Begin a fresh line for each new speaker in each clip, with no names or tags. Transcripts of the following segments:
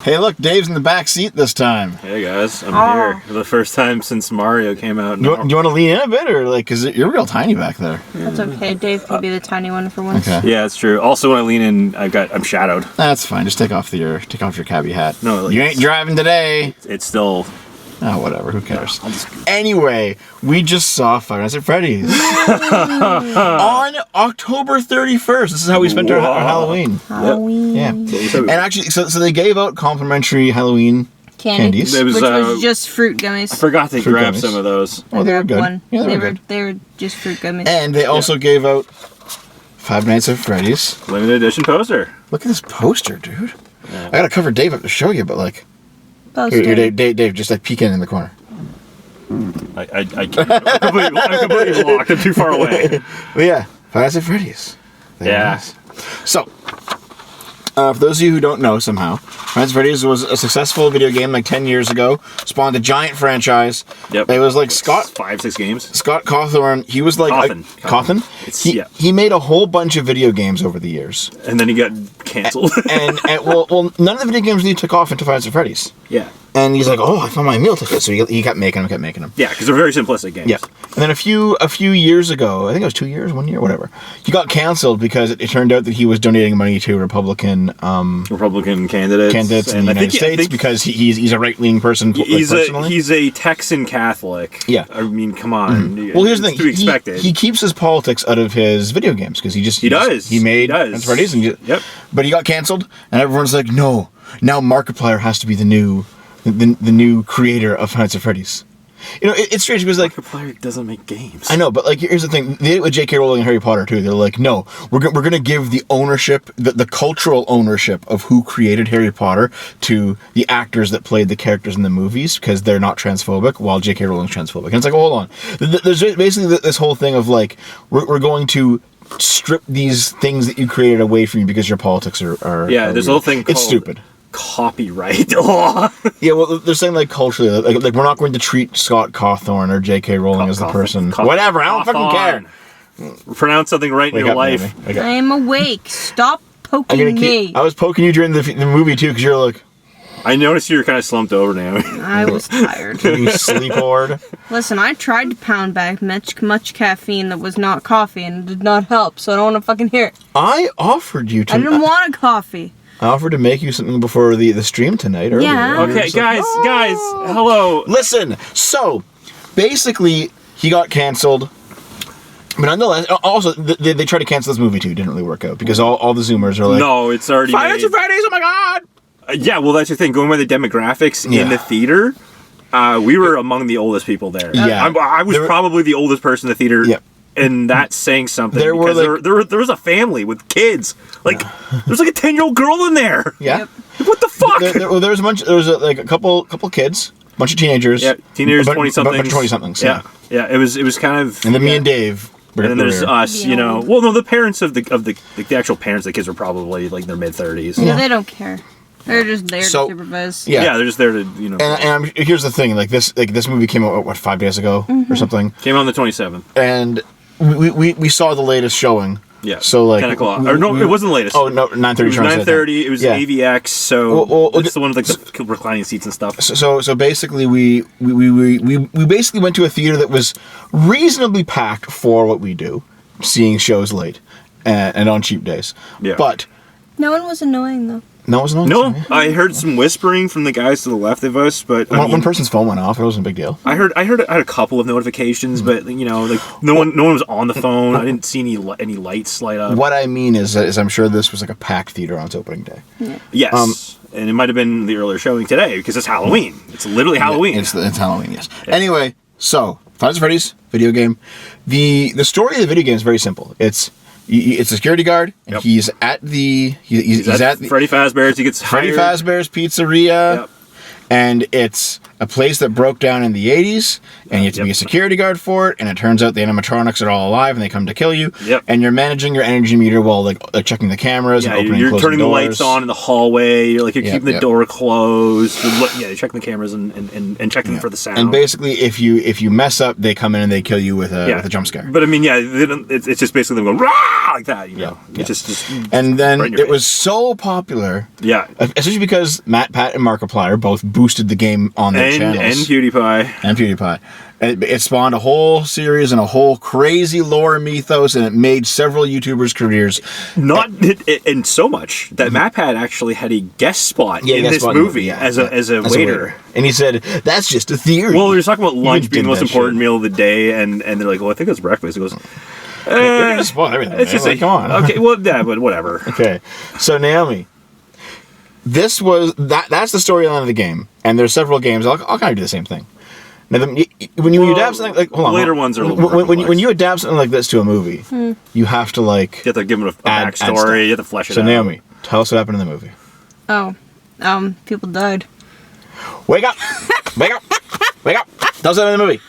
Hey, look, Dave's in the back seat this time.
Hey guys, I'm here for the first time since Mario came out.
Do you want to lean in a bit, or like, cause you're real tiny back there.
That's okay. Dave can be the tiny one for once.
Okay.
Yeah, it's true. Also, when I lean in, I'm shadowed.
That's fine. Just take off your cabbie hat.
No, like,
you ain't driving today.
It's still.
Oh, whatever. Who cares?
I'll just...
Anyway, we just saw Five Nights at Freddy's on October 31st. This is how we spent our Halloween.
Halloween.
Yeah. And actually, so they gave out complimentary Halloween candies.
It was,
which was just fruit gummies.
I forgot to grab some of those.
Oh, they were good.
One.
Yeah, they were good.
They were just fruit gummies.
And they also gave out Five Nights at Freddy's
Limited edition poster.
Look at this poster, dude. Yeah. I gotta cover Dave up to show you, but like,
poster.
Here, Dave, just like peek in the corner.
I can't. I'm completely blocked. I'm too far away.
But yeah, Five Nights at Freddy's.
Yeah.
So, for those of you who don't know somehow, Five Nights at Freddy's was a successful video game like 10 years ago. Spawned a giant franchise.
Yep.
It was like Scott...
5-6 games.
Scott Cawthon, he was like... Cawthon? He made a whole bunch of video games over the years.
And then he got canceled.
and well, none of the video games really took off into Five Nights at Freddy's.
Yeah.
And he's like, oh, I found my meal ticket. So he kept making them.
Yeah, because they're very simplistic games.
Yeah. And then a few years ago, I think it was 2 years, 1 year, whatever, he got canceled because it turned out that he was donating money to Republican candidates in the United States because he's a right-leaning person.
He's a Texan Catholic.
Yeah.
I mean, come on.
Mm-hmm. Well, here's the thing.
To be expected.
He keeps his politics out of his video games because he made Freddy's.
Yep.
But he got canceled, and everyone's like, no, now Markiplier has to be the new creator of Five Nights at Freddy's. You know, it's strange because like
Markiplier doesn't make games.
I know, but like here's the thing: they did it with J.K. Rowling and Harry Potter too. They're like, no, we're gonna give the ownership, the cultural ownership of who created Harry Potter to the actors that played the characters in the movies because they're not transphobic, while J.K. Rowling's transphobic. And it's like, hold on, there's basically this whole thing of like we're going to strip these things that you created away from you because your politics are
there's a whole thing called
it's stupid.
Copyright law.
Yeah, well, they're saying like culturally, like we're not going to treat Scott Cawthon or J.K. Rowling as the person. Whatever, I don't fucking care.
Pronounce something right in your life.
I am awake. Stop poking me.
I was poking you during the movie too because you're like.
I noticed you were kind of slumped over, Naomi.
I was tired.
You sleep hard.
Listen, I tried to pound back much caffeine that was not coffee and it did not help, so I don't want to fucking hear it.
I offered you to.
I didn't want a coffee.
I offered to make you something before the stream tonight. Earlier.
Yeah.
Okay, guys, hello.
Listen, so basically he got canceled. But nonetheless, also they tried to cancel this movie too. It didn't really work out because all the Zoomers are like,
no, it's already
Five Nights at Freddy's. Oh my god.
Yeah, well, that's the thing. Going by the demographics in the theater, we were among the oldest people there.
Yeah,
I was probably the oldest person in the theater. Yeah. And that's saying something because there was a family with kids. Like there's like a 10-year-old girl in there.
Yeah.
What the fuck?
There was a bunch. There was a couple kids, bunch of teenagers.
Yeah, teenagers, 20-somethings.
20-somethings.
Yeah. It was kind of.
And then me and Dave.
And then there's us, you know. Well, no, the parents of the actual parents of the kids were probably like in their mid-30s.
Yeah, they don't care. They're just there to supervise.
Yeah,
they're just there to, you know.
And here's the thing: like this movie came out 5 days ago or something.
Came out on the 27th.
And we saw the latest showing. Yeah. So like
10 o'clock. Or no, it wasn't the latest.
Oh no, 9:30. It was
9:30. It was AVX. So it's the one with like the reclining seats and stuff.
So basically, we basically went to a theater that was reasonably packed for what we do, seeing shows late and on cheap days. Yeah. But
no one was annoying though.
No, it was not.
No, I heard some whispering from the guys to the left of us, but
one person's phone went off. It wasn't a big deal.
I had a couple of notifications, but you know, like no one was on the phone. I didn't see any lights light up.
What I mean is I'm sure this was like a packed theater on its opening day.
Yeah.
Yes, and it might have been the earlier showing today because it's Halloween. It's literally Halloween.
It's Halloween. Yes. Yeah. Anyway, so Five Nights at Freddy's video game. The story of the video game is very simple. It's a security guard, and he's at the Freddy
Fazbear's. He gets
Freddy Fazbear's Pizzeria, And it's a place that broke down in the 80s, and you have to be a security guard for it, and it turns out the animatronics are all alive, and they come to kill you.
Yep.
And you're managing your energy meter while like checking the cameras and opening and closing
turning
doors.
the lights on in the hallway. You're keeping the door closed. You're checking the cameras and checking for the sound.
And basically, if you mess up, they come in and they kill you with a jump scare.
But I mean, it's just basically them going rah like that. You know, it's just
and then it was so popular.
Yeah,
especially because Matt, Pat, and Markiplier both boosted the game on their channels.
And PewDiePie.
It spawned a whole series and a whole crazy lore mythos, and it made several YouTubers' careers.
And so much that MatPat actually had a guest spot in this movie as a waiter.
And he said, "That's just a theory."
Well, we were talking about lunch being the most important meal of the day, and they're like, "Well, I think it's breakfast." He goes,
"You're gonna spoil everything."
It's just like, come on. Okay, well, yeah, but whatever.
Okay, so Naomi. That's the storyline of the game, and there's several games. I'll kind of do the same thing. Now, when you adapt something like
later ones are a little more
when you adapt something like this to a movie, you have to you
have to give it a backstory. You have to flesh it out.
So Naomi, tell us what happened in the movie.
People died.
Wake up! Wake up! Wake up! Tell us what happened in the movie.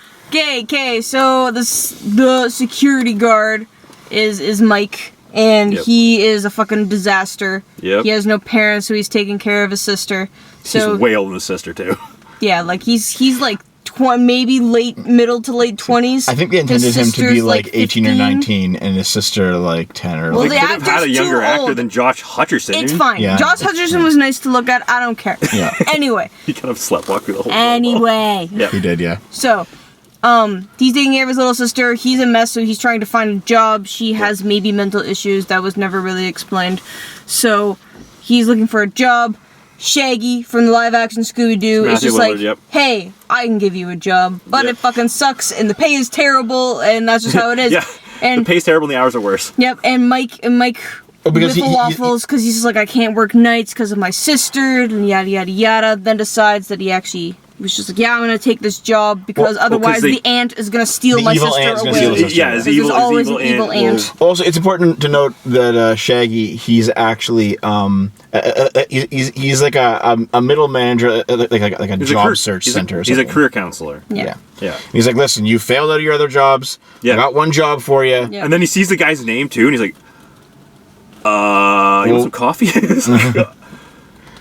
Okay. So the security guard is Mike. And he is a fucking disaster.
Yep.
He has no parents, so he's taking care of his sister. So
he's way older than his sister too.
Yeah, he's like maybe middle to late 20s.
I think they intended him to be like 18 or 19, and his sister like 10 or.
Well,
they could have had a younger actor than Josh Hutcherson.
It's fine. Yeah. Josh Hutcherson was nice to look at. I don't care.
Yeah.
Anyway.
He kind of sleptwalked through the whole.
Anyway.
Yeah, he did. Yeah.
So. He's taking care of his little sister. He's a mess, so he's trying to find a job. She has maybe mental issues. That was never really explained. So, he's looking for a job. Shaggy from the live-action Scooby-Doo is just hey, I can give you a job, but it fucking sucks, and the pay is terrible, and that's just how it is.
And the pay's terrible, and the hours are worse.
Yep, and Mike with the waffles, because he's just like, I can't work nights because of my sister, and yada, yada, yada, then decides that he actually... He was just like, I'm going to take this job because otherwise the aunt is going to steal my sister away.
There's
always an evil aunt.
Also, it's important to note that Shaggy, he's actually he's like a middle manager, like a job search center.
He's a career counselor.
Yeah.
He's like, listen, you failed out of your other jobs. I got one job for you.
Yeah.
And then he sees the guy's name too, and he's like, you want some coffee?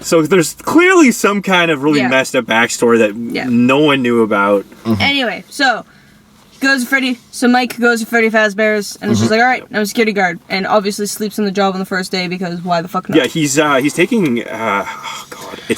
So there's clearly some kind of really messed up backstory that no one knew about.
Anyway, so he goes to Freddy. So Mike goes to Freddy Fazbear's, and it's just like, all right, I'm a security guard, and obviously sleeps on the job on the first day because why the fuck not?
Yeah, he's taking it's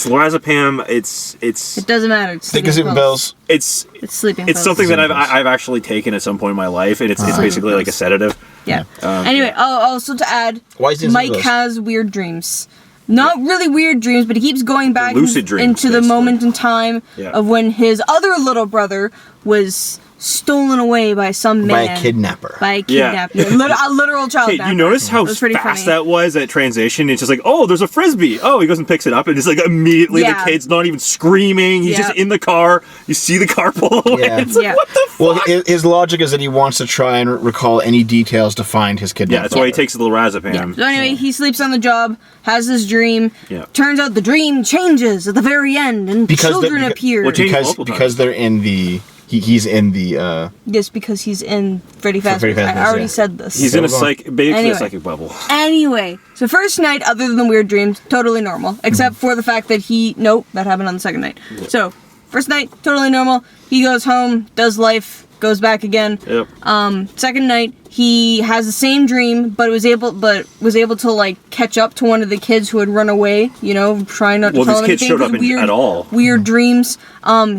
lorazepam. It
doesn't matter.
Think of sleeping pills.
It's sleeping pills.
It's something that I've actually taken at some point in my life, and it's basically like a sedative.
Yeah. Anyway, also to add, Mike has weird dreams. Not really weird dreams, but he keeps going back into the moment in time of when his other little brother was stolen away by some man.
By a kidnapper.
A literal child.
You notice how fast that was, that transition? It's just like, oh, there's a Frisbee. Oh, he goes and picks it up, and it's like immediately the kid's not even screaming. He's just in the car. You see the car pull away. It's like, what the fuck?
Well, his logic is that he wants to try and recall any details to find his kidnapper.
Yeah, that's why he takes a little lorazepam.
Yeah. So anyway, he sleeps on the job, has this dream. Yeah. Turns out the dream changes at the very end, and children appear.
Because they're in the... He's in the...
Yes, because he's in Freddy Fazbear's. I already said this.
He's in a psychic bubble.
Anyway, so first night, other than the weird dreams, totally normal. Except for the fact that that happened on the second night. Yeah. So, first night, totally normal. He goes home, does life, goes back again.
Yep.
Second night, he has the same dream, but was able to like catch up to one of the kids who had run away. Trying not to tell him anything. Well, these kids showed up at all. Weird dreams.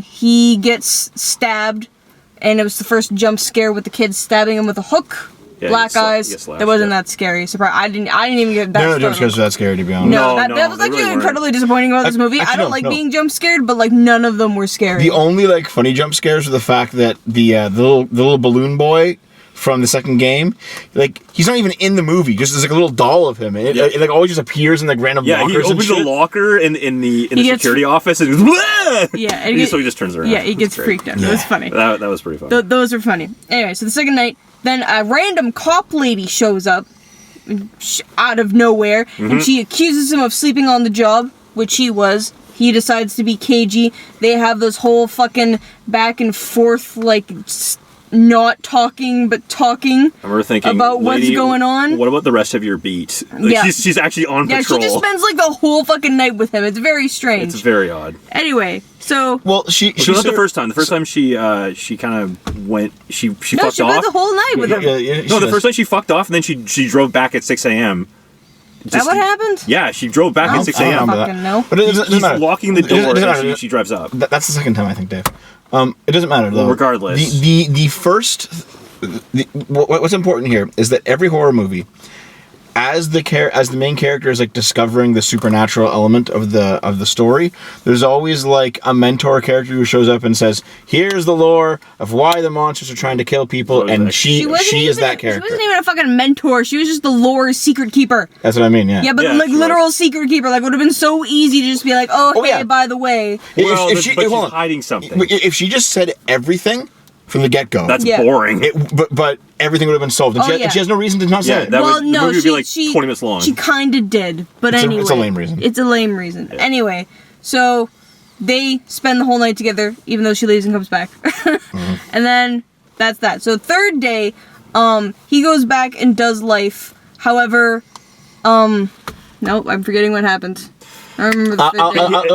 He gets stabbed, and it was the first jump scare with the kid stabbing him with a hook. Yeah, black eyes. That wasn't that scary. Surprise! I didn't even get that.
No jump scares were that scary, to be honest.
No, that was like really incredibly disappointing about this movie. I don't like being jump scared, but like none of them were scary.
The only like funny jump scares were the fact that the little balloon boy from the second game, like he's not even in the movie. Just there's like a little doll of him, and it like always just appears in like random lockers.
Yeah, he opens the locker in the security office and goes, Bleh! Yeah, so he just turns around.
Yeah, he gets freaked out. Yeah. It was funny.
That was pretty funny.
Those are funny. Anyway, so the second night, then a random cop lady shows up out of nowhere, and she accuses him of sleeping on the job, which he was. he decides to be cagey. They have this whole fucking back and forth, like, not talking, but talking about what's going on.
What about the rest of your beat? Like, she's actually on patrol.
Yeah, she just spends, like, the whole fucking night with him. It's very strange.
It's very odd.
Anyway, so...
Well, she
not the first time. The first time she kind of went... She fucked off.
No, she went the whole night with him.
No, the first time she fucked off, and then she drove back at 6 a.m.
Is that what happened?
Yeah, she drove back at 6 a.m.
I don't fucking know.
But it doesn't matter.
Locking the door and she drives up.
That's the second time, I think, Dave. It doesn't matter, though.
Well, regardless.
The first... what's important here is that every horror movie, as the main character is like discovering the supernatural element of the story, there's always like a mentor character who shows up and says, "Here's the lore of why the monsters are trying to kill people," and she is that character.
She wasn't even a fucking mentor. She was just the lore secret keeper.
That's what I mean. Yeah.
Yeah, but like literal secret keeper, like would have been so easy to just be like, "Oh, hey, by the way."
Well, if she's hiding something.
If she just said everything from the get-go,
that's boring.
But everything would have been solved, and she has no reason to not say it.
The movie would be like 20 minutes long.
She kind of did, but anyway,
it's a lame reason.
It's a lame reason. Yeah. Anyway, so they spend the whole night together, even though she leaves and comes back, and then that's that. So third day, he goes back and does life. However, nope, I'm forgetting what happened. I remember the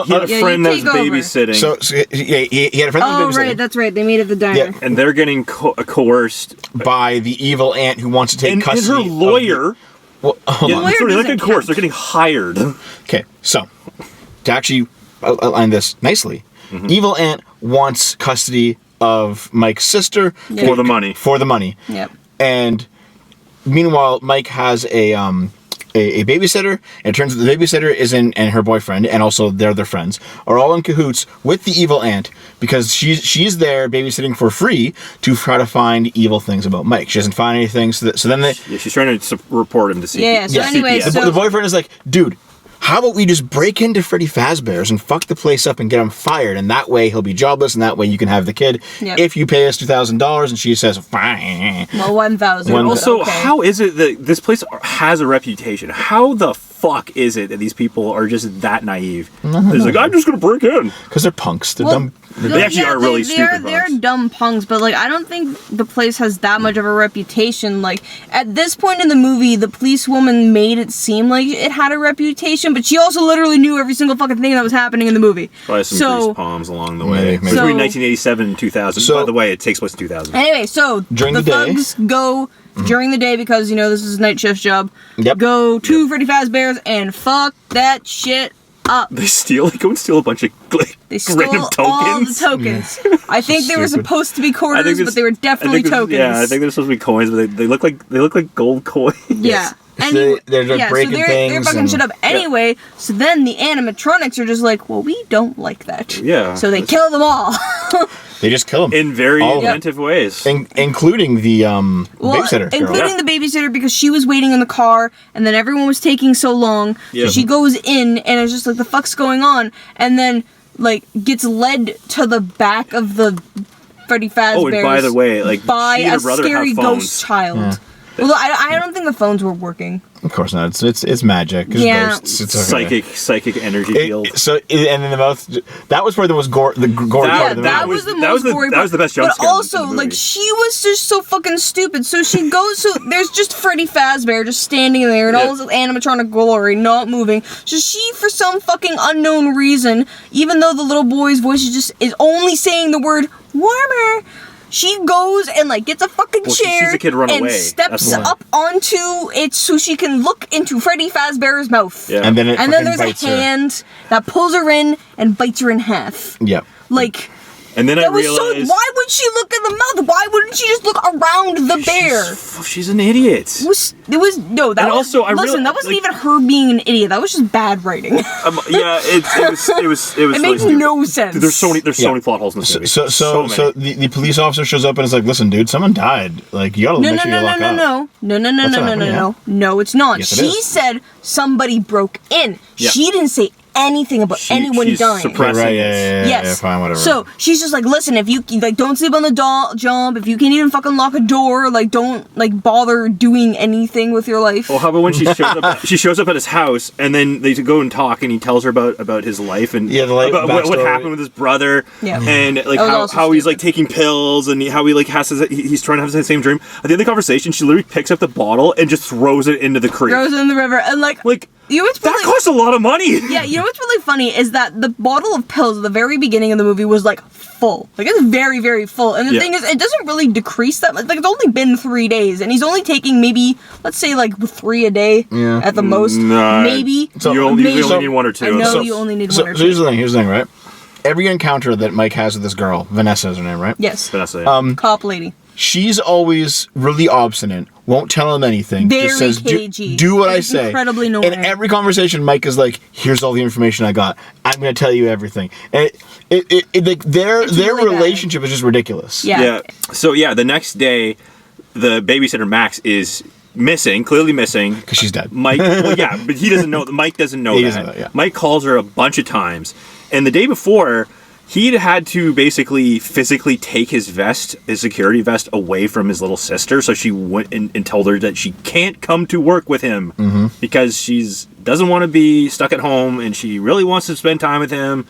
he had a friend that was babysitting.
So he had a friend that was babysitting.
Oh, right, that's right. They meet at the diner.
Yeah. And they're getting coerced
by the evil aunt who wants to take custody.
And her lawyer. They're getting coerced. They're getting hired.
Okay, so to actually outline this nicely, evil aunt wants custody of Mike's sister
for the money.
For the money.
Yep.
And meanwhile, Mike has a babysitter, and it turns out the babysitter is and her boyfriend, and also their friends, are all in cahoots with the evil aunt because she's there babysitting for free to try to find evil things about Mike. She doesn't find anything, so then she's
trying to report him to CPS.
Yeah, so anyway,
the boyfriend is like, dude, how about we just break into Freddy Fazbear's and fuck the place up and get him fired, and that way he'll be jobless, and that way you can have the kid if you pay us $2,000. And she says, fine.
Well, $1,000.
Also, how is it that this place has a reputation? How the fuck is it that these people are just that naive? They're like, I'm just gonna break in
because they're punks. They're dumb.
They actually are really stupid.
They're dumb punks, but like I don't think the place has that much of a reputation. Like at this point in the movie, the police woman made it seem like it had a reputation, but she also literally knew every single fucking thing that was happening in the movie.
Probably some grease palms along the way. Between 1987 and 2000. By the way, it takes place in 2000.
Anyway, so the thugs go during the day because this is a night shift job.
Yep.
Go to Freddy Fazbear's and fuck that shit up.
They go and steal a bunch of random tokens.
All the tokens. I think they were supposed to be quarters, but they were definitely tokens.
Yeah, I think they're supposed to be coins, but they look like gold coins.
Yeah.
Anyway, they're breaking things.
They're fucking shit up anyway. So then the animatronics are just like, well, we don't like that.
Yeah.
So they kill them all.
They just kill them
in very inventive ways,
including the babysitter.
Including the babysitter because she was waiting in the car, and then everyone was taking so long. So she goes in, and it's just like, the fuck's going on? And then like gets led to the back of the Freddy Fazbear's.
Oh, and by the way, like
by
she and her
a
brother
scary
have phones.
ghost child. Yeah. Well, I don't think the phones were working.
Of course not. It's magic. It's ghosts. It's
okay. Psychic energy field.
And in the mouth, that was probably the most gory part of the movie.
That was the most gory part.
That was the best jump scare.
But also, like, she was just so fucking stupid. So she goes. So there's just Freddy Fazbear just standing there in all his animatronic glory, not moving. So she, for some fucking unknown reason, even though the little boy's voice is only saying the word warmer, she goes and like gets a fucking chair
she sees a kid run
and
away.
Steps up onto it so she can look into Freddy Fazbear's mouth.
Yeah. And then
there's a hand that pulls her in and bites her in half.
Yeah.
Like.
And then I realized...
why would she look in the mouth? Why wouldn't she just look around the bear?
She's an idiot.
That wasn't even her being an idiot. That was just bad writing.
It was.
It makes no sense.
There's so many plot holes in this movie.
So the police officer shows up and is like, "Listen, dude, someone died. Like, you gotta make sure you lock up."
No, it's not.
Yes,
She said somebody broke in.
Yeah.
She didn't say anything about anyone dying.
Suppressing
right,
it.
Yes.
Fine, whatever.
So she's just like, listen, if you like, don't sleep on the jump. If you can't even fucking lock a door, like, don't like bother doing anything with your life.
Well, how about when she shows up? She shows up at his house, and then they go and talk, and he tells her about his life and about what happened with his brother, and like how he's like taking pills, and how he like he's trying to have the same dream. At the end of the conversation, she literally picks up the bottle and just throws it into the creek.
Throws it in the river, and like you know what's
that costs a lot of money.
Yeah, you know what's really funny is that the bottle of pills at the very beginning of the movie was like full. Like it's very, very full. And the thing is, it doesn't really decrease that much. Like it's only been 3 days, and he's only taking maybe, let's say, like 3 a day at the most. Maybe.
So you only need 1 or 2.
I know you only need 1 or 2.
So here's the thing, right? Every encounter that Mike has with this girl, Vanessa is her name, right?
Yes.
Vanessa. Yeah.
Cop lady.
She's always really obstinate, won't tell him anything.
Very
just says,
cagey.
Do what I say.
Incredibly annoying.
In every conversation, Mike is like, here's all the information I got. I'm going to tell you everything. And like their really relationship is just ridiculous.
Yeah.
So the next day, the babysitter Max is missing, clearly missing.
Because she's dead.
Mike, but he doesn't know. Mike doesn't know that. Mike calls her a bunch of times. And the day before, he'd had to basically physically take his security vest away from his little sister, so she went and told her that she can't come to work with him because doesn't want to be stuck at home, and she really wants to spend time with him.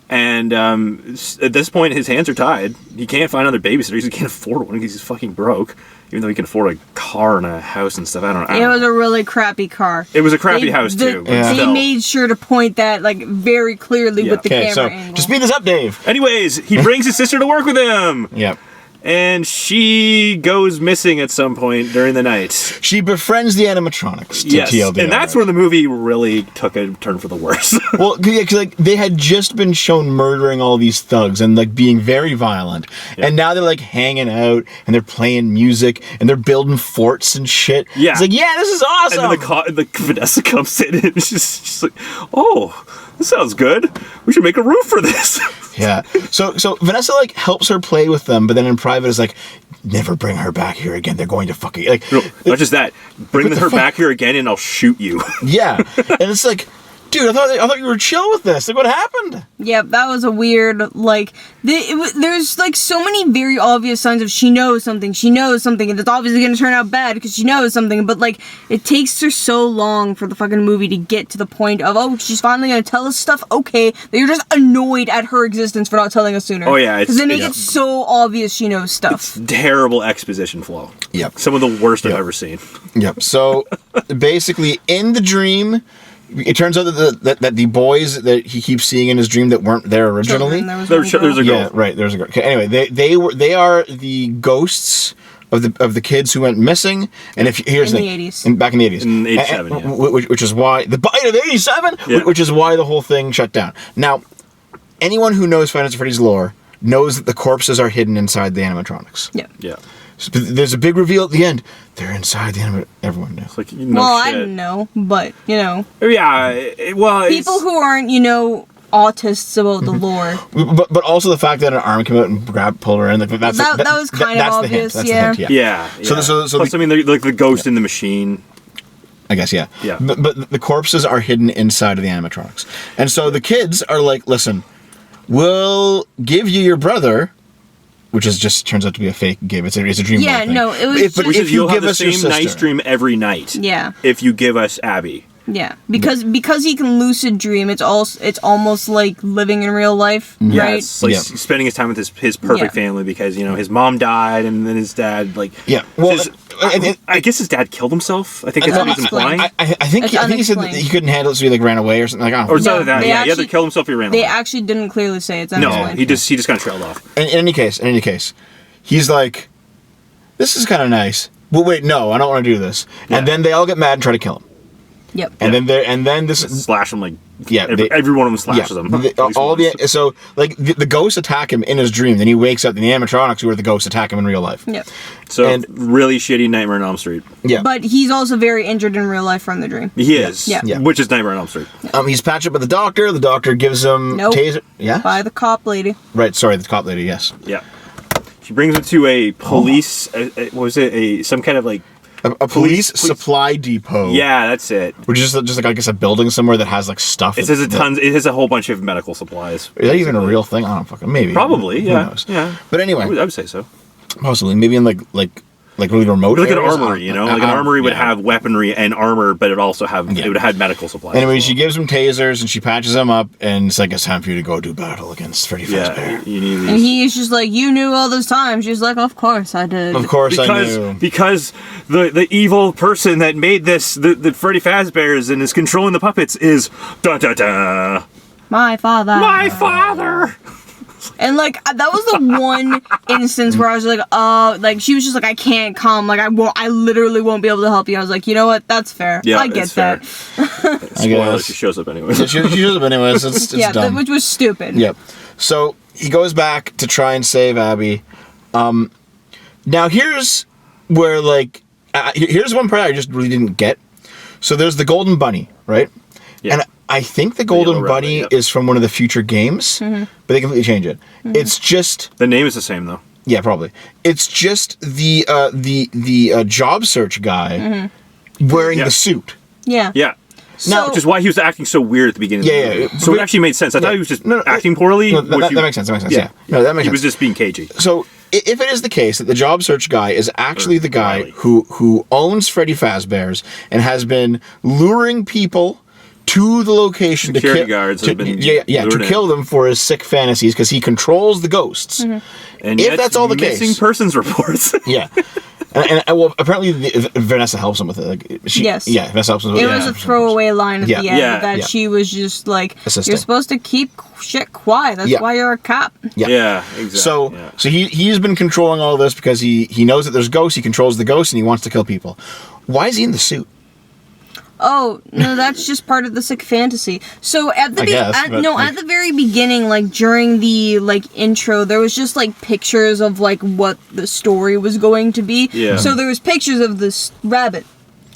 And at this point, his hands are tied. He can't find another babysitter. He can't afford one because he's fucking broke. Even though he can afford a car and a house and stuff. I don't know.
It was a really crappy car.
It was a crappy house, too.
They made sure to point that like very clearly with the camera angle.
Just speed this up, Dave.
Anyways, he brings his sister to work with him.
Yep.
And she goes missing at some point during the night.
She befriends the animatronics. TLDR,
and that's where the movie really took a turn for the worse.
Well, because like they had just been shown murdering all these thugs and like being very violent, and now they're like hanging out and they're playing music and they're building forts and shit. Yeah, it's like this is awesome.
And then Vanessa comes in and she's like, "Oh, this sounds good. We should make a roof for this."
Yeah. So Vanessa like helps her play with them, but then in private is like, never bring her back here again. They're going to fucking like.
No, not just that. Bring her back here again, and I'll shoot you.
Yeah, and it's like, dude, I thought you were chill with this. Like, what happened?
Yeah, that was a weird, like, there's, like, so many very obvious signs of she knows something, and it's obviously going to turn out bad because she knows something, but, like, it takes her so long for the fucking movie to get to the point of, oh, she's finally going to tell us stuff, okay, that you're just annoyed at her existence for not telling us sooner.
Oh, yeah.
Because they make it so obvious she knows stuff.
It's terrible exposition flow.
Yep.
Some of the worst I've ever seen.
Yep. So, basically, in the dream, it turns out that the boys that he keeps seeing in his dream that weren't there originally.
There's a girl.
Yeah, right. There's a girl. Okay, anyway, they are the ghosts of the kids who went missing. And if here's
in the 80s,
back in the 80s,
in 87,
which is why the bite of 87, which is why the whole thing shut down. Now, anyone who knows Five Nights at Freddy's lore knows that the corpses are hidden inside the animatronics.
Yeah.
Yeah.
So there's a big reveal at the end. They're inside the animatronics. Everyone knows.
Like,
I didn't know, but,
Yeah, well...
People who aren't, autists about the lore.
But also the fact that an arm came out and pulled her in. Like, that
was kind of obvious,
the hint,
yeah.
So
plus, the ghost in the machine...
I guess, yeah.
Yeah.
But the corpses are hidden inside of the animatronics. And so the kids are like, listen, we'll give you your brother... Which just turns out to be a fake game. It's a dream.
Yeah, no, it was.
But if you give us your sister,
nice dream every night.
Yeah.
If you give us Abby.
Yeah, because he can lucid dream. It's almost like living in real life, right?
Yeah, it's like spending his time with his perfect family because his mom died and then his dad I guess his dad killed himself. I think that's what he's implying.
I think he said that he couldn't handle it, so he ran away or something.
Or something like that. Yeah, he either killed himself or he ran away.
They actually didn't clearly say it's
unexplained. No, he just kind of trailed off.
In any case, he's like, this is kind of nice. Well, wait, no, I don't want to do this. Yeah. And then they all get mad and try to kill him.
Yep.
And then this
slash him like every one of them slashes him.
So like the ghosts attack him in his dream. Then he wakes up. And the animatronics, who are the ghosts, attack him in real life.
Yep.
So really shitty Nightmare on Elm Street.
Yeah.
But he's also very injured in real life from the dream.
He is.
Yeah.
Which is Nightmare on Elm Street.
He's patched up with the doctor. The doctor gives him taser. Yeah.
By the cop lady.
Right. Sorry, the cop lady. Yes.
Yeah. She brings him to a police. What was it? Some kind of like
a police supply depot.
Yeah, that's it.
Which is just like, I guess, a building somewhere that has like stuff.
It says it has a whole bunch of medical supplies.
Is that even a real thing? I don't fucking maybe.
Probably, yeah.
Who knows?
Yeah.
But anyway,
I would say so.
Possibly, maybe in like really remote.
Like
areas.
an armory, you know, like an armory would have weaponry and armor, but it also it would have medical supplies.
Anyway, she gives him tasers and she patches him up, and it's like it's time for you to go do battle against Freddy Fazbear.
You need these.
And he's just like, you knew all this time. She's like, of course I did.
Of course I knew.
Because the evil person that made this, the Freddy Fazbear's and is controlling the puppets is
my father.
My father.
And like that was the one instance where I was like, she was just like, I can't come, like I literally won't be able to help you. I was like, you know what, that's fair. Yeah, I get that.
Spoiler, she shows up anyways.
She shows up anyways. It's dumb.
Which was stupid.
Yep. So he goes back to try and save Abby. Now here's where here's one part I just really didn't get. So there's the Golden Bunny, right? Yeah. And I think the Golden Bunny is from one of the future games, but they completely change it. It's just
the name is the same though.
Yeah, probably. It's just the job search guy wearing the suit.
Yeah.
Yeah. Now, which is why he was acting so weird at the beginning.
Yeah.
So it actually made sense. I thought he was just acting poorly.
No, that makes sense. Yeah. No, that makes sense.
He was just being cagey.
So if it is the case that the job search guy is actually the guy who owns Freddy Fazbear's and has been luring people to the location
security guards
to kill them for his sick fantasies because he controls the ghosts.
And
if that's all the case,
missing persons reports.
Yeah. And well, apparently Vanessa helps him with it. Like,
yes.
Yeah, Vanessa helps him with it.
It was a throwaway line at the end that she was just like, assisting. You're supposed to keep shit quiet. That's why you're a cop.
Yeah,
exactly.
So he's been controlling all this because he knows that there's ghosts. He controls the ghosts and he wants to kill people. Why is he in the suit?
Oh, no, that's just part of the sick fantasy. So at the very beginning, like during the intro, there was just pictures of what the story was going to be.
Yeah.
So there was pictures of this rabbit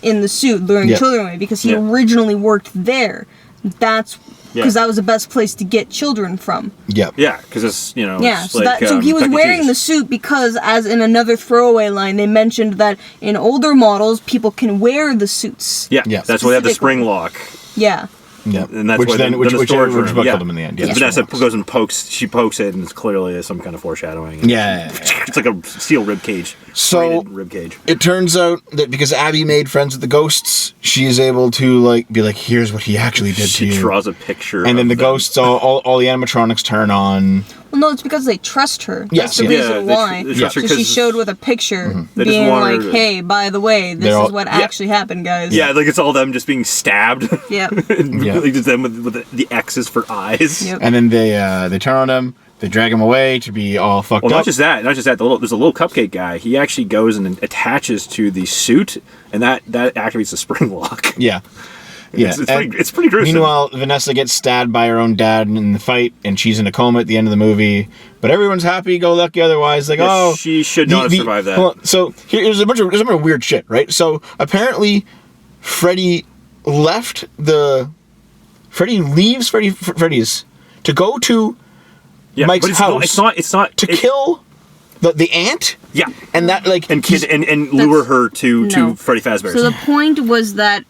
in the suit luring children away because he originally worked there. That's because that was the best place to get children from.
Yeah.
Yeah, because it's,
so he was wearing the suit because, as in another throwaway line, they mentioned that in older models, people can wear the suits.
Yeah. That's why they have the spring lock.
Yeah.
Yeah,
and that's why
which
storage room.
Buckled him in the end. Yeah,
Vanessa goes and pokes it, and it's clearly some kind of foreshadowing.
Yeah.
It's like a steel rib cage.
So
rib cage.
It turns out that because Abby made friends with the ghosts, she is able to be like, here's what he actually did to you.
She draws a picture,
and then the ghosts, all the animatronics turn on.
Well, no, it's because they trust her.
Yes,
that's the reason why.
They trust her
so she showed with a picture,
They
being like, "Hey, by the way, this is what actually happened, guys."
Yeah, it's all them just being stabbed.
Yeah.
Just them with the X's for eyes.
Yep.
And then they turn on him. They drag him away to be all fucked up.
Not just that. There's a little cupcake guy. He actually goes and attaches to the suit, and that activates the spring lock.
Yeah. Yeah,
it's pretty gruesome.
Meanwhile, Vanessa gets stabbed by her own dad in the fight, and she's in a coma at the end of the movie. But everyone's happy-go-lucky otherwise.
She should not have survived that.
Well, so there's a bunch of weird shit, right? So apparently, Freddy leaves Freddy's to go to Mike's house.
It's not
to kill the aunt.
Yeah,
and that
and lure her to Freddy Fazbear's.
So the point was that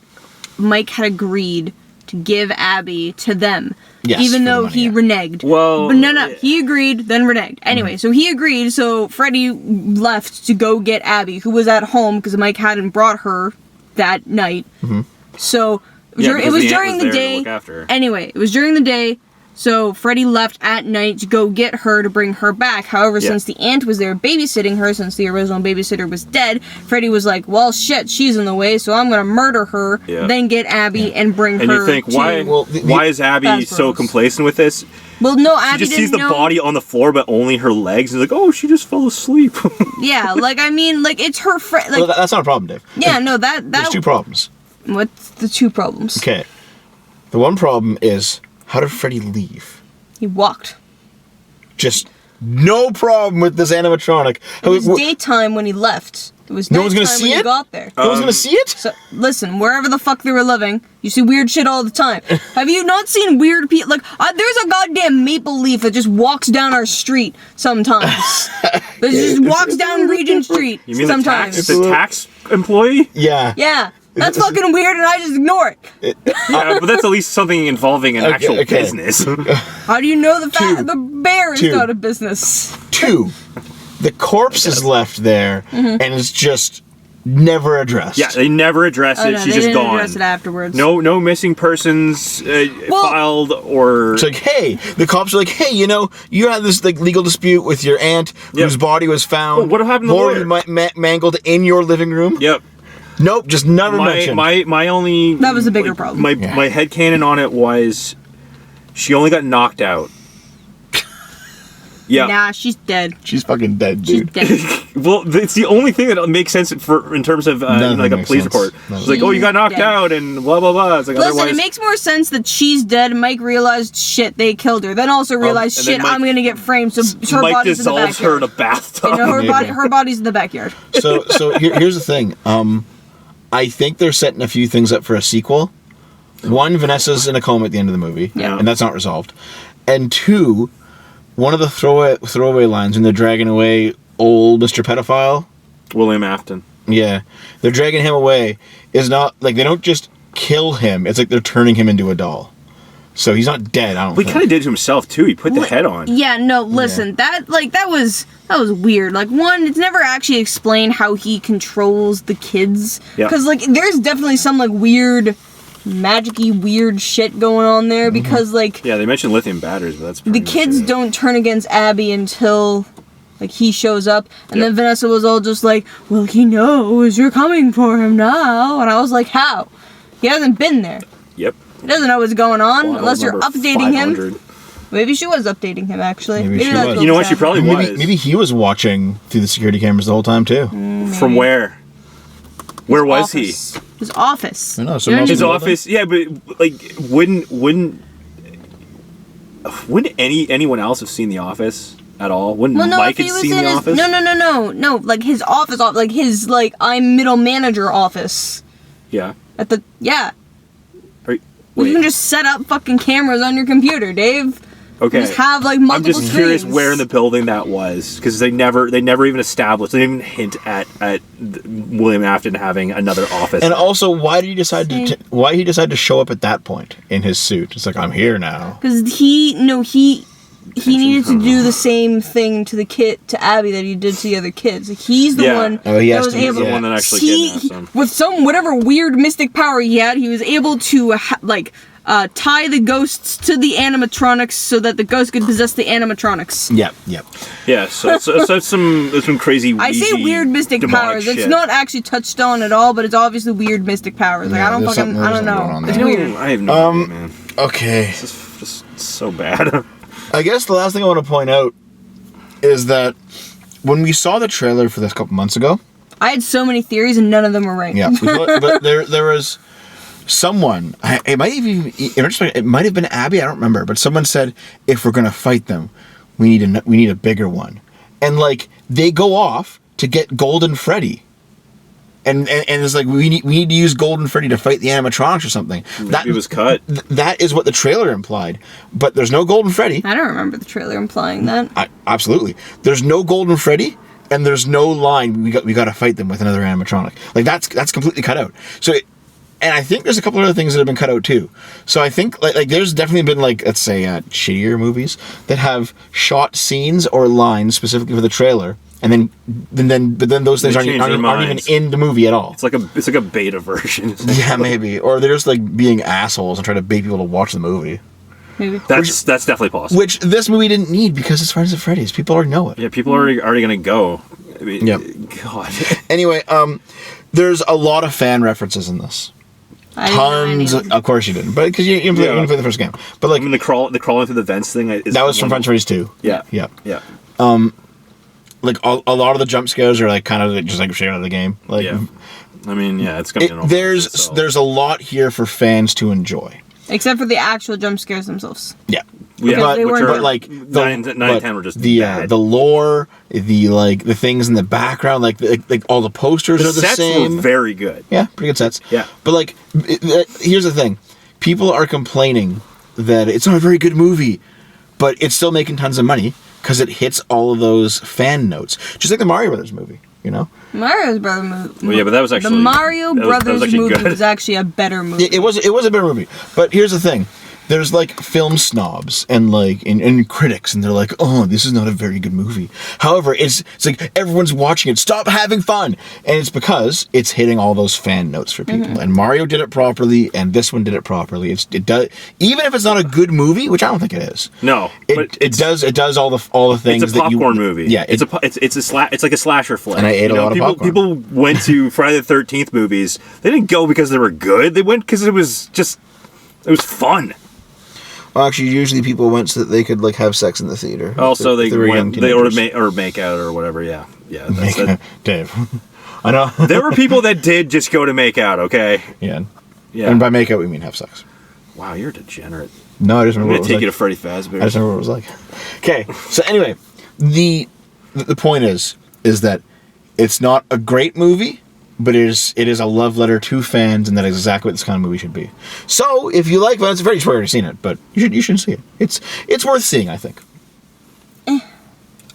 Mike had agreed to give Abby to them.
Yes,
even though he reneged.
Well,
but he agreed, then reneged. Anyway, so he agreed, so Freddy left to go get Abby, who was at home because Mike hadn't brought her that night.
Mm-hmm.
So it was during the day. Anyway, it was during the day. So Freddy left at night to go get her to bring her back. However, since the aunt was there babysitting her, since the original babysitter was dead, Freddy was like, well, shit, she's in the way, so I'm going to murder her, then get Abby and bring her
to... And you think, why is Abby so complacent with this?
Well, no, Abby
She just sees the body on the floor, but only her legs, and like, oh, she just fell asleep.
Yeah, it's her friend.
Well, that's not a problem, Dave.
Yeah, no, there's
two problems.
What's the two problems?
Okay. The one problem is... How did Freddy leave?
He walked.
Just no problem with this animatronic.
It was daytime when he left. It was
no one's gonna see it.
He got there.
No one's gonna see it.
So listen, wherever the fuck they were living, you see weird shit all the time. Have you not seen weird people? Like there's a goddamn maple leaf that just walks down our street sometimes. That just walks down Regent Street.
You mean
sometimes.
the tax employee?
Yeah.
Yeah. That's fucking weird, and I just ignore it.
Yeah, but that's at least something involving an actual business.
How do you know the bear is out of business?
2. The corpse is left there, and it's just never addressed.
Yeah, they never address it.
No,
She's just gone.
Address it afterwards.
No missing persons filed or.
It's like, hey, the cops are like, hey, you had this like legal dispute with your aunt whose body was found.
Well, what happened to the lawyer?
Mangled in your living room.
Yep.
Nope, just never mentioned.
My only.
That was a bigger problem.
My headcanon on it was, she only got knocked out. Yeah.
Nah, she's dead.
She's fucking dead, dude.
She's dead.
Well, it's the only thing that makes sense in terms of like a police report. It's like, oh, you got knocked out and blah blah blah. It's like,
listen,
otherwise...
it makes more sense that she's dead. And Mike realized, shit, they killed her. Then also realized, shit, I'm gonna get framed. So her
Mike
body's in the backyard.
dissolves her in a bathtub.
Her body's in the backyard.
So here's the thing. I think they're setting a few things up for a sequel. 1, Vanessa's in a coma at the end of the movie, and that's not resolved. And 2. One of the throwaway lines when they're dragging away old Mr. Pedophile.
William Afton.
Yeah. They're dragging him away. Is not like they don't just kill him. It's like they're turning him into a doll. So he's not dead, I don't think.
But he kind of did to himself too. He put the head on.
Yeah, no, listen. That was weird. Like, 1, it's never actually explained how he controls the kids.
Yeah.
Cuz like there's definitely some like weird magic-y weird shit going on there because like
they mentioned lithium batteries, but that's
the kids don't turn against Abby until like he shows up, and then Vanessa was all just like, well, he knows you're coming for him now, and I was like, how? He hasn't been there.
Yep.
He doesn't know what's going on unless you're updating
500.
him. Maybe she was updating him actually.
Maybe she was.
You know what? She probably was.
Maybe he was watching through the security cameras the whole time too.
From where? Where was he?
His office.
I know,
his office. Yeah, but like, wouldn't anyone else have seen The Office at all? Wouldn't Mike have seen The Office?
No. Like his office, like his I'm middle manager office.
Yeah.
You can just set up fucking cameras on your computer, Dave.
Okay.
Just have like multiple
I'm just curious where in the building that was, because they never even established. They didn't even hint at William Afton having another office.
And also, why did he decide to show up at that point in his suit? It's like, I'm here now.
Because he needed to do the same thing to Abby that he did to the other kids. Like, he's the one that was able.
The one that actually kidnaps him.
With some whatever weird mystic power he had, he was able to tie the ghosts to the animatronics so that the ghost could possess the animatronics.
Yep.
Yeah, so it's some crazy.
I say weird mystic powers.
Shit.
It's not actually touched on at all, but it's obviously weird mystic powers. Like, I don't know. It's weird.
I have no idea, man.
Okay.
This is just so bad.
I guess the last thing I want to point out is that when we saw the trailer for this a couple months ago,
I had so many theories and none of them were right.
Yeah, but there was someone. It might have been Abby. I don't remember, but someone said if we're gonna fight them, we need a bigger one, and like they go off to get Golden Freddy. And it's like we need to use Golden Freddy to fight the animatronics or something.
Maybe it was cut.
That is what the trailer implied, but there's no Golden Freddy.
I don't remember the trailer implying that.
Absolutely, there's no Golden Freddy, and there's no line. We got to fight them with another animatronic. Like that's completely cut out. So, and I think there's a couple other things that have been cut out too. So I think like there's definitely been let's say shittier movies that have shot scenes or lines specifically for the trailer. And then those things aren't even in the movie at all.
It's like a beta version.
Yeah, maybe, or they're just like being assholes and trying to bait people to watch the movie.
Maybe
that's definitely possible.
Which this movie didn't need because it's Friends at Freddy's. People already know it.
Yeah, people are already gonna go. I mean,
yep.
God.
Anyway, there's a lot of fan references in this. Tons. Of course you didn't, but because you didn't play the first game. But like,
I mean, the crawling through the vents thing.
That was from Friends at Freddy's 2.
Yeah.
Like a lot of the jump scares are like kind of just like straight out of the game. Like,
yeah. I mean, yeah, it's gonna be
there's a lot here for fans to enjoy.
Except for the actual jump scares themselves.
Yeah.
But
like
9 and 10 were just
the
bad.
the lore, the things in the background, like all the posters are the
sets
same.
Were very good.
Yeah, pretty good sets.
Yeah.
But like, here's the thing: people are complaining that it's not a very good movie, but it's still making tons of money because it hits all of those fan notes, just like the Mario Brothers movie. You know,
Mario Brothers movie.
Well, yeah, but that was actually
the Mario Brothers movie
good.
was actually a better movie.
It was a better movie. But here's the thing: there's like film snobs and like and critics, and they're like, "Oh, this is not a very good movie." However, it's like everyone's watching it. Stop having fun, and it's because it's hitting all those fan notes for people. And Mario did it properly, and this one did it properly. It does, even if it's not a good movie, which I don't think it is.
No,
it does all the things.
It's a popcorn movie.
Yeah,
it's like a slasher flick.
And I ate a lot of popcorn.
People went to Friday the 13th movies. They didn't go because they were good. They went because it was fun.
Well, actually, usually people went so that they could like have sex in the theater.
Also, they make out or whatever. Yeah. That's
Dave, I know.
There were people that did just go to make out. Okay.
Yeah. And by make out we mean have sex.
Wow, you're a degenerate.
No, I just remember.
I'm gonna take you to Freddy Fazbear's.
I just remember what it was like. Okay, so anyway, the point is that it's not a great movie, but it is a love letter to fans, and that is exactly what this kind of movie should be. So, if you like Vanessa Freddy's, you've already seen it, but you should see it. It's worth seeing, I think.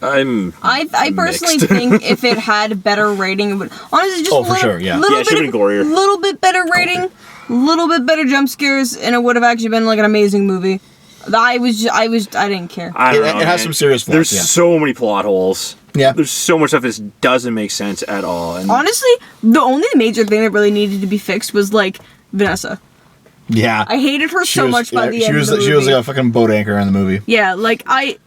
I personally think if it had a better rating, it would honestly just little bit better rating, little bit better jump scares, and it would have actually been like an amazing movie. I didn't care.
It has some serious flaws.
There's so many plot holes.
Yeah.
There's so much stuff that doesn't make sense at all. And
honestly, the only major thing that really needed to be fixed was like Vanessa.
Yeah.
I hated her so much by the end of the movie.
She was like a fucking boat anchor in the movie.
Yeah, the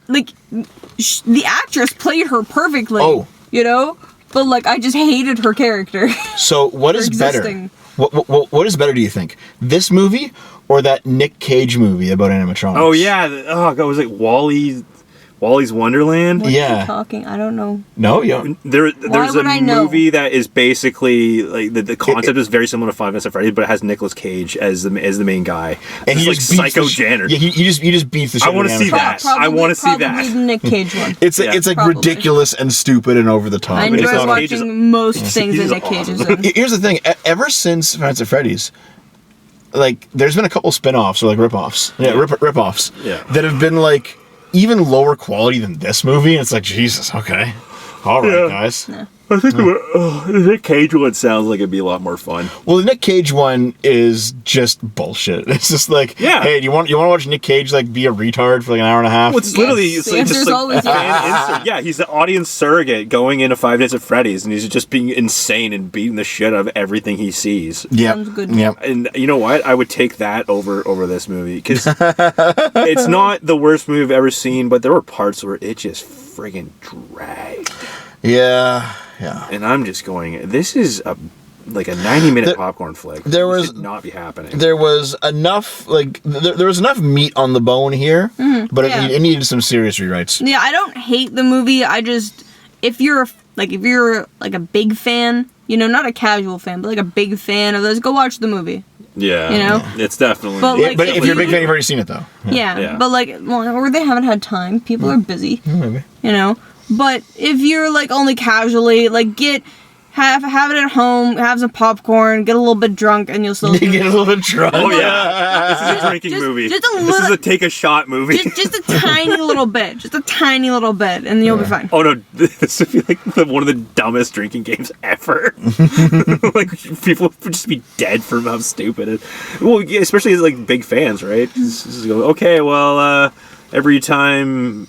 actress played her perfectly.
Oh.
You know? But like I just hated her character.
So what is better? What is better, do you think? This movie or that Nick Cage movie about animatronics?
Oh yeah. Oh god, was it Wally's Wonderland?
What are you talking? I don't know.
No, yeah.
There's a movie that is basically like the concept is very similar to Five Nights at Freddy's, but it has Nicolas Cage as the main guy.
And he
like
just beats
psycho janitor.
Yeah, he just beats the shit.
I want to see that. I want to see that.
Probably the Nick Cage one.
It's like ridiculous and stupid and over the top.
I enjoy watching most things that Nick Cage is in.
Here's the thing: ever since Five Nights at Freddy's, like there's been a couple spin-offs or like rip-offs. Yeah, rip-offs.
Yeah.
That have been like even lower quality than this movie, and it's like, Jesus, okay. All right, guys.
Yeah.
I think the Nick Cage one sounds like it'd be a lot more fun.
Well, the Nick Cage one is just bullshit. It's just like, hey, do you want to watch Nick Cage like be a retard for like an hour and a half?
Well, it's literally it's like, just like yeah, he's the audience surrogate going into Five Nights at Freddy's, and he's just being insane and beating the shit out of everything he sees.
Yeah,
sounds good.
Yep.
And you know what? I would take that over this movie because it's not the worst movie I've ever seen, but there were parts where it just friggin' dragged.
Yeah.
And I'm just going, this is like a 90-minute popcorn flick.
This
should not be happening.
There was enough, like, there was enough meat on the bone here, but it needed some serious rewrites.
Yeah, I don't hate the movie. I just, if you're like a big fan, you know, not a casual fan, but like a big fan of this, go watch the movie.
Yeah,
you know,
it's definitely.
But if you're a big fan, you've already seen it though.
Yeah. But like, or they haven't had time. People are busy.
Maybe.
You know. But if you're like only casually, like have it at home, have some popcorn, get a little bit drunk, and you'll still
get a little bit drunk.
Oh yeah, this is a drinking movie. This is a take a shot movie.
Just a tiny little bit, and you'll be fine.
Oh no, this would be like one of the dumbest drinking games ever. Like people would just be dead from how stupid it. Well, yeah, especially as like big fans, right? Just go, okay, well, every time.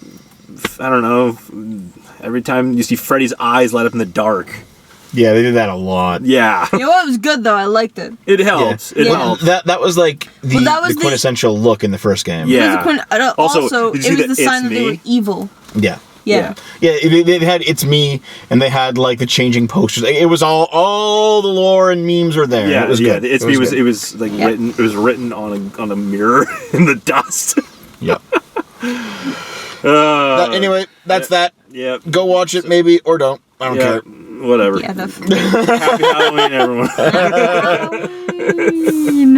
I don't know. Every time you see Freddy's eyes light up in the dark.
Yeah, they did that a lot.
Yeah.
You know what? It was good though. I liked it.
It helped.
Yeah. It helped. That was like the quintessential look in the first game.
Yeah.
Also, it was the sign that they were evil.
Yeah.
Yeah.
They had It's Me, and they had like the changing posters. It was all the lore and memes were there.
Yeah,
it was good.
It's Me it was like written. It was written on a mirror in the dust.
Yep. Anyway, that's that.
Yeah.
Go watch it, maybe, or don't. I don't care.
Whatever.
Yeah,
Happy Halloween, everyone.
Happy Halloween.